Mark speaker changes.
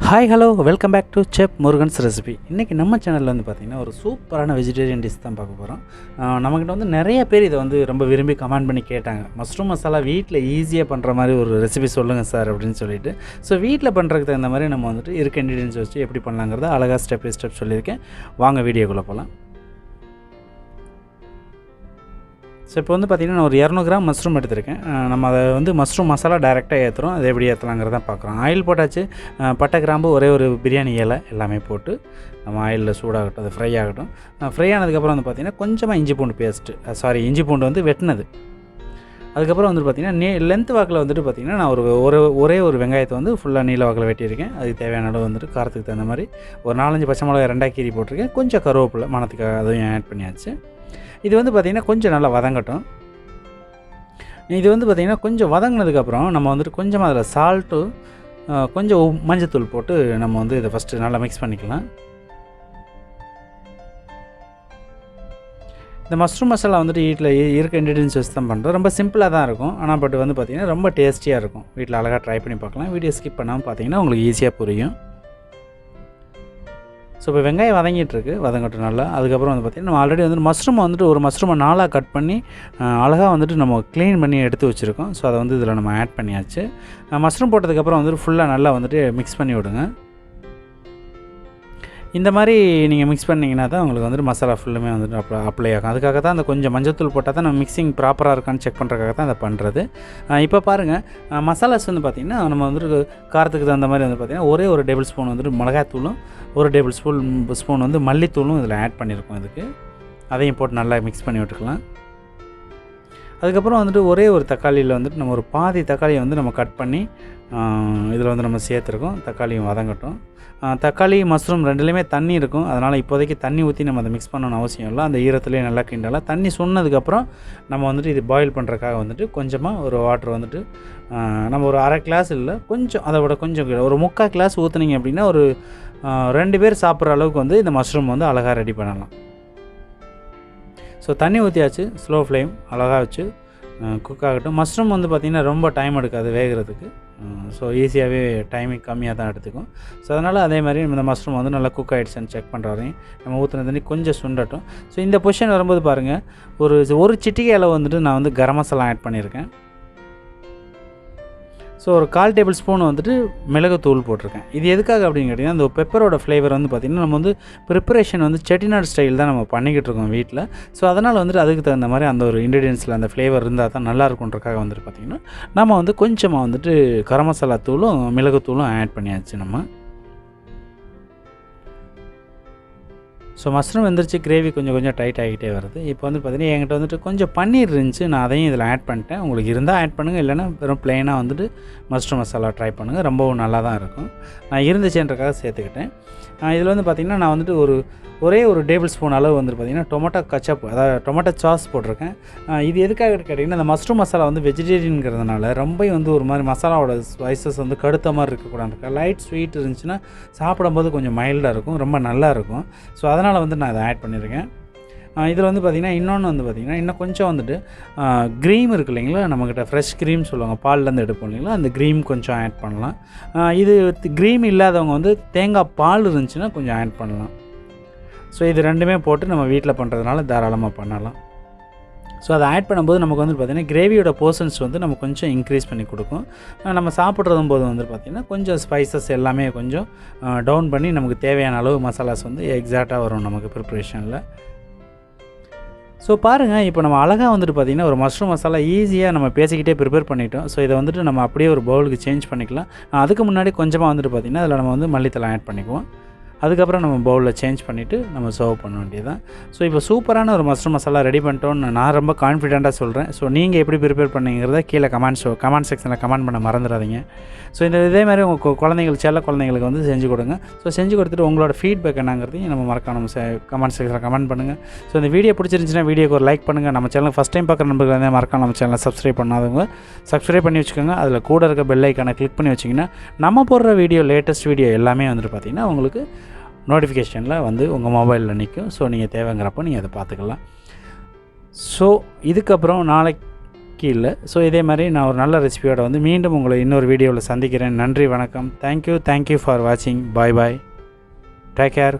Speaker 1: Hi hello welcome back to Chefmurugansrecipe. இன்றைக்கி நம்ம சேனலில் வந்து பார்த்திங்கன்னா ஒரு சூப்பரான வெஜிடேரியன் டிஷ் தான் பார்க்க போகிறோம். நம்மக்கிட்ட வந்து நிறைய பேர் இதை வந்து ரொம்ப விரும்பி கமெண்ட் பண்ணி கேட்டாங்க, மஷ்ரூம் மசாலா வீட்டில் ஈஸியாக பண்ணுற மாதிரி ஒரு ரெசிபி சொல்லுங்கள் சார் அப்படின்னு சொல்லிட்டு. ஸோ வீட்டில் பண்ணுறதுக்கு தகுந்த மாதிரி நம்ம வந்துட்டு இருக்க இன்க்ரீடியன்ஸ் வச்சு எப்படி பண்ணலாங்கிறத அழகாக ஸ்டெப் பை ஸ்டெப் சொல்லியிருக்கேன். வாங்க வீடியோக்குள்ளே போகலாம். ஸோ இப்போ வந்து பார்த்திங்கன்னா நான் ஒரு 200 கிராம் மஷ்ரூம் எடுத்திருக்கேன். நம்ம அதை வந்து மஷ்ரூம் மசாலா டைரெக்டாக ஏற்றுறோம். அதை எப்படி ஏற்றலாங்கிறத பார்க்குறோம். ஆயில் போட்டாச்சு, பட்டை கிராம்பு ஒரே ஒரு பிரியாணி இலை எல்லாமே போட்டு நம்ம ஆயிலில் சூடாகட்டும், அது ஃப்ரை ஆகட்டும். ஃப்ரை ஆனதுக்கப்புறம் வந்து பார்த்திங்கன்னா கொஞ்சமாக இஞ்சி பூண்டு பேஸ்ட்டு, இஞ்சி பூண்டு வந்து வெட்டினது. அதுக்கப்புறம் வந்துட்டு பார்த்திங்கன்னா லென்த் வாக்கில் வந்துட்டு பார்த்திங்கன்னா நான் ஒரே ஒரு வெங்காயத்தை வந்து ஃபுல்லாக நீல வாக்கில் வெட்டியிருக்கேன். அதுக்கு தேவையான அளவு வந்துட்டு காரத்துக்கு தகுந்த மாதிரி ஒரு 4-5 பச்சை மிளகாய் 2 கீரி போட்டிருக்கேன். கொஞ்சம் கருவேப்பிலை மணத்துக்காக அதையும் ஆட் பண்ணியாச்சு. இது வந்து பார்த்திங்கன்னா கொஞ்சம் நல்லா வதங்கட்டும். இது வந்து பார்த்திங்கன்னா கொஞ்சம் வதங்கினதுக்கப்புறம் நம்ம வந்துட்டு கொஞ்சமாக அதில் சால்ட்டு, கொஞ்சம் மஞ்சத்தூள் போட்டு நம்ம வந்து இதை ஃபஸ்ட்டு நல்லா மிக்ஸ் பண்ணிக்கலாம். இந்த மஷ்ரூம் மசாலா வந்துட்டு வீட்டில் இருக்க இன்க்ரீடியன்ஸ் வச்சு தான் பண்ணுறோம். ரொம்ப சிம்பிளாக தான் இருக்கும், ஆனால் பட் வந்து பார்த்திங்கன்னா ரொம்ப டேஸ்டியாக இருக்கும். வீட்டில் அழகாக ட்ரை பண்ணி பார்க்கலாம். வீடியோ ஸ்கிப் பண்ணாமல் பார்த்திங்கன்னா உங்களுக்கு ஈஸியாக புரியும். ஸோ இப்போ வெங்காயம் வதங்கட்டும் நல்லா. அதுக்கப்புறம் வந்து பார்த்திங்கன்னா நம்ம ஆல்ரெடி வந்து மஷ்ரூமை வந்துட்டு ஒரு மஷ்ரூமை 4ஆக கட் பண்ணி அழகாக வந்துட்டு நம்ம க்ளீன் பண்ணி எடுத்து வச்சுருக்கோம். ஸோ அதை வந்து இதில் நம்ம ஆட் பண்ணியாச்சு. மஷ்ரூம் போட்டதுக்கப்புறம் வந்துட்டு ஃபுல்லாக நல்லா வந்துட்டு மிக்ஸ் பண்ணி விடுங்க. இந்த மாதிரி நீங்கள் மிக்ஸ் பண்ணிங்கன்னா தான் உங்களுக்கு வந்துட்டு மசாலா ஃபுல்லுமே வந்துட்டு அப்ளை ஆகும். அதுக்காக தான் அந்த கொஞ்சம் மஞ்சத்தூள் போட்டால் தான் நம்ம மிக்சிங் ப்ராப்பராக இருக்கான்னு செக் பண்ணுறதுக்காக தான் அதை பண்ணுறது. இப்போ பாருங்கள், மசாலாஸ் வந்து பார்த்திங்கன்னா நம்ம வந்துட்டு காரத்துக்கு தகுந்த மாதிரி வந்து பார்த்திங்கன்னா ஒரே ஒரு டேபிள் ஸ்பூன் வந்துட்டு மிளகாத்தூளும், ஒரு டேபிள் ஸ்பூன் வந்து மல்லித்தூளும் இதில் ஆட் பண்ணியிருக்கோம். இதுக்கு அதையும் போட்டு நல்லா மிக்ஸ் பண்ணி விட்டுக்கலாம். அதுக்கப்புறம் வந்துட்டு ஒரே ஒரு தக்காளியில் வந்துட்டு நம்ம ஒரு பாதி தக்காளியை வந்து நம்ம கட் பண்ணி இதில் வந்து நம்ம சேர்த்துருக்கோம். தக்காளியும் வதங்கட்டும். தக்காளி மஷ்ரூம் ரெண்டுலேயுமே தண்ணி இருக்கும், அதனால் இப்போதைக்கு தண்ணி ஊற்றி நம்ம அதை மிக்ஸ் பண்ணணும்னு அவசியம் இல்லை. அந்த ஈரத்துலேயே நல்லா கிண்டலாம். தண்ணி சொன்னதுக்கப்புறம் நம்ம வந்துட்டு இது பாயில் பண்ணுறதுக்காக வந்துட்டு கொஞ்சமாக ஒரு வாட்டர் வந்துட்டு நம்ம ஒரு 1/2 கிளாஸ் இல்லை, கொஞ்சம் அதை விட கொஞ்சம் ஒரு 3/4 கிளாஸ் ஊற்றுனீங்க அப்படின்னா ஒரு 2 பேர் சாப்பிட்ற அளவுக்கு வந்து இந்த மஷ்ரூம் வந்து அழகாக ரெடி பண்ணலாம். ஸோ தண்ணி ஊற்றியாச்சு, ஸ்லோ ஃப்ளேம் அழகாக வச்சு குக் ஆகட்டும். மஷ்ரூம் வந்து பார்த்திங்கன்னா ரொம்ப டைம் எடுக்காது வேகிறதுக்கு. ஸோ ஈஸியாகவே டைமிங் கம்மியாக தான் எடுத்துக்கும். ஸோ அதனால் அதே மாதிரி இந்த மஷ்ரூம் வந்து நல்லா குக் ஆகிடுச்சுன்னு செக் பண்ணுற வரையும் நம்ம ஊற்றின தண்ணி கொஞ்சம் சுண்டட்டும். ஸோ இந்த பொசிஷன் வரும்போது பாருங்கள், ஒரு சிட்டிகை அளவு வந்துட்டு நான் வந்து கரம் மசாலா ஆட் பண்ணியிருக்கேன். ஸோ ஒரு 1/4 டேபிள் ஸ்பூன் வந்துட்டு மிளகுத்தூள் போட்டிருக்கேன். இது எதுக்காக அப்படின்னு கேட்டிங்கன்னா, அந்த பெப்பரோட ஃப்ளேவர் வந்து பார்த்திங்கன்னா நம்ம வந்து ப்ரிப்பரேஷன் வந்து செட்டிநாடு ஸ்டைல் தான் நம்ம பண்ணிக்கிட்டு இருக்கோம் வீட்டில். ஸோ அதனால் வந்துட்டு அதுக்கு தகுந்த மாதிரி அந்த ஒரு இன்க்ரீடியன்ஸில் அந்த ஃப்ளேவர் இருந்தால் தான் நல்லா இருக்குன்றக்காக வந்துட்டு பார்த்திங்கன்னா நம்ம வந்து கொஞ்சமாக வந்துட்டு கரம் மசாலா தூளும் மிளகுத்தூளும் ஆட் பண்ணியாச்சு நம்ம. ஸோ மஷ்ரூம் வெந்துருச்சு, கிரேவி கொஞ்சம் டைட் ஆகிட்டே வருது. இப்போ வந்து பார்த்திங்கன்னா என்கிட்ட வந்துட்டு கொஞ்சம் பன்னீர் இருந்துச்சு, நான் அதையும் இதில் ஆட் பண்ணிட்டேன். உங்களுக்கு இருந்தால் ஆட் பண்ணுங்கள், இல்லைனா வெறும் ப்ளெயினாக வந்துட்டு மஷ்ரூம் மசாலா ட்ரை பண்ணுங்கள், ரொம்பவும் நல்லா தான் இருக்கும். நான் இருந்துச்சுன்றக்காக சேர்த்துக்கிட்டேன். இதில் வந்து பார்த்திங்கன்னா நான் வந்துட்டு ஒரே ஒரு டேபிள் ஸ்பூன் அளவு வந்துட்டு பார்த்திங்கன்னா டொமேட்டோ கச்சப், அதாவது டொமேட்டோ சாஸ் போட்டிருக்கேன். இது எதுக்காக கேட்டிங்கன்னா, இந்த மஷ்ரூம் மசாலா வந்து வெஜிடேரியனுங்கிறதுனால ரொம்ப வந்து ஒரு மாதிரி மசாலாவோட ஸ்பைசஸ் வந்து கடுத்த மாதிரி இருக்கக்கூடாது. லைட் ஸ்வீட் இருந்துச்சுன்னா சாப்பிடும்போது கொஞ்சம் மைல்டாக இருக்கும், ரொம்ப நல்லாயிருக்கும். ஸோ அதனால் வந்து நான் இதை ஆட் பண்ணியிருக்கேன். இதில் வந்து பார்த்திங்கன்னா இன்னொன்று வந்து பார்த்திங்கன்னா இன்னும் கொஞ்சம் வந்துட்டு க்ரீம் இருக்குது இல்லைங்களா, நம்மக்கிட்ட ஃப்ரெஷ் க்ரீம் சொல்லுவாங்க, பால்லேருந்து எடுப்போம் இல்லைங்களா, அந்த க்ரீம் கொஞ்சம் ஆட் பண்ணலாம். இது க்ரீம் இல்லாதவங்க வந்து தேங்காய் பால் இருந்துச்சுன்னா கொஞ்சம் ஆட் பண்ணலாம். ஸோ இது ரெண்டுமே போட்டு நம்ம வீட்டில் பண்ணுறதுனால தாராளமாக பண்ணலாம். ஸோ அதை ஆட் பண்ணும்போது நமக்கு வந்து பார்த்திங்கன்னா கிரேவியோட போர்ஷன்ஸ் வந்து நம்ம கொஞ்சம் இன்க்ரீஸ் பண்ணி கொடுக்கும். நம்ம சாப்பிட்றதும் போது வந்து பார்த்திங்கன்னா கொஞ்சம் ஸ்பைசஸ் எல்லாமே கொஞ்சம் டவுன் பண்ணி நமக்கு தேவையான அளவு மசாலாஸ் வந்து எக்ஸாக்டாக வரும் நமக்கு ப்ரிப்ரேஷனில். ஸோ பாருங்கள், இப்போ நம்ம அழகாக வந்துட்டு பார்த்திங்கன்னா ஒரு மஷ்ரூம் மசாலா ஈஸியாக நம்ம பேசிக்கிட்டே ப்ரிப்பேர் பண்ணிட்டோம். ஸோ இதை வந்துட்டு நம்ம அப்படியே ஒரு பவுலுக்கு சேஞ்ச் பண்ணிக்கலாம். அதுக்கு முன்னாடி கொஞ்சமாக வந்துட்டு பார்த்திங்கன்னா அதில் நம்ம வந்து மல்லித்தலை ஆட் பண்ணிக்குவோம். அதுக்கப்புறம் நம்ம பவுலில் சேஞ்ச் பண்ணிவிட்டு நம்ம சர்வ் பண்ண வேண்டியதான். ஸோ இப்போ சூப்பரான ஒரு மஷ்ரூம் மசாலா ரெடி பண்ணிட்டோன்னு நான் ரொம்ப கான்ஃபிடென்ட்டாக சொல்கிறேன். ஸோ நீங்கள் எப்படி ப்ரிப்பேர் பண்ணிங்கிறத கீழே கமெண்ட் செக்ஷனில் கமெண்ட் பண்ண மறந்துடாதீங்க. ஸோ இதே மாதிரி உங்கள் செல்ல குழந்தைங்களுக்கு வந்து செஞ்சு கொடுங்க. ஸோ செஞ்சு கொடுத்துட்டு உங்களோட ஃபீட்பேக் என்னங்கிறதையும் நம்ம மறக்காம கமெண்ட் செக்ஷனில் கமெண்ட் பண்ணுங்கள். ஸோ இந்த வீடியோ பிடிச்சிருந்துச்சுன்னா வீடியோக்கு ஒரு லைக் பண்ணுங்கள். நம்ம சேனலுக்கு ஃபஸ்ட் டைம் பார்க்குற நம்பர்கள் வந்து மறக்காம நம்ம சேனலை சப்ஸ்கிரைப் பண்ணாதவங்க சப்ஸ்கிரைப் பண்ணி வச்சுக்கோங்க. அதில் கூட இருக்க பெல் ஐக்கானை கிளிக் பண்ணி வச்சிங்கன்னா நம்ம போடுற லேட்டஸ்ட் வீடியோ எல்லாமே வந்துட்டு பார்த்திங்கன்னா உங்களுக்கு நோட்டிஃபிகேஷனில் வந்து உங்கள் மொபைலில் நிற்கும். ஸோ நீங்கள் தேவைங்கிறப்போ நீங்கள் அதை பார்த்துக்கலாம். ஸோ இதுக்கப்புறம் கீழே. ஸோ இதே மாதிரி நான் ஒரு நல்ல ரெசிபியோடு வந்து மீண்டும் உங்களை இன்னொரு வீடியோவில் சந்திக்கிறேன். நன்றி, வணக்கம். தேங்க்யூ ஃபார் வாட்சிங். Bye bye. Take care.